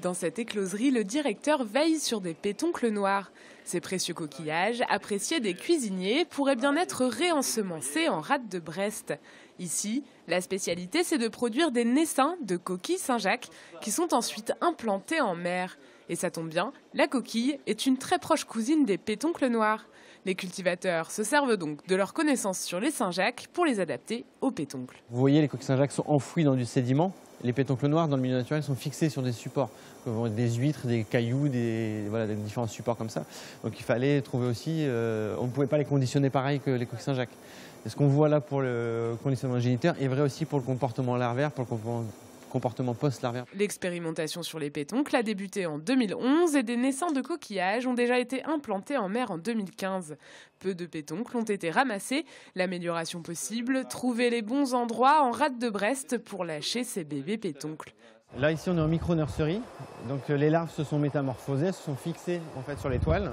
Dans cette écloserie, le directeur veille sur des pétoncles noirs. Ces précieux coquillages, appréciés des cuisiniers, pourraient bien être réensemencés en rade de Brest. Ici, la spécialité, c'est de produire des naissins de coquilles Saint-Jacques qui sont ensuite implantés en mer. Et ça tombe bien, la coquille est une très proche cousine des pétoncles noirs. Les cultivateurs se servent donc de leurs connaissances sur les Saint-Jacques pour les adapter aux pétoncles. Vous voyez, les coquilles Saint-Jacques sont enfouies dans du sédiment. Les pétoncles noirs, dans le milieu naturel, sont fixés sur des supports, comme des huîtres, des cailloux, des différents supports comme ça. Donc il fallait trouver aussi, on ne pouvait pas les conditionner pareil que les coquilles Saint-Jacques. Et ce qu'on voit là pour le conditionnement géniteur est vrai aussi pour le comportement larvaire, pour le comportement post-larvaire. L'expérimentation sur les pétoncles a débuté en 2011 et des naissins de coquillages ont déjà été implantés en mer en 2015. Peu de pétoncles ont été ramassés. L'amélioration possible, trouver les bons endroits en rade de Brest pour lâcher ces bébés pétoncles. Là, ici, on est en micro-nurserie. Donc les larves se sont métamorphosées, se sont fixées en fait, sur les toiles.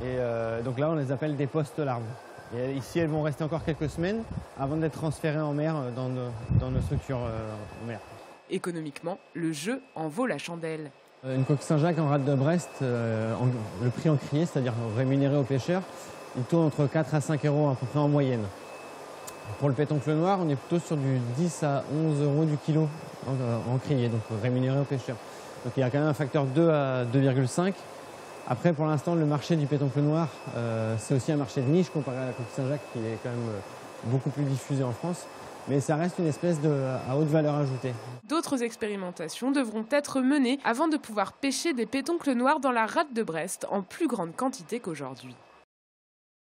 Et donc là, on les appelle des post-larves. Et ici, elles vont rester encore quelques semaines avant d'être transférées en mer dans nos structures en mer. Économiquement, le jeu en vaut la chandelle. Une coquille Saint-Jacques en rade de Brest, le prix encrier, c'est-à-dire rémunéré aux pêcheurs, il tourne entre 4 à 5 euros à peu près en moyenne. Pour le pétoncle noir, on est plutôt sur du 10 à 11 euros du kilo en crier, donc rémunéré aux pêcheurs. Donc il y a quand même un facteur 2 à 2,5. Après, pour l'instant, le marché du pétoncle noir, c'est aussi un marché de niche comparé à la coquille Saint-Jacques qui est quand même beaucoup plus diffusée en France. Mais ça reste une espèce à haute valeur ajoutée. D'autres expérimentations devront être menées avant de pouvoir pêcher des pétoncles noirs dans la rade de Brest en plus grande quantité qu'aujourd'hui.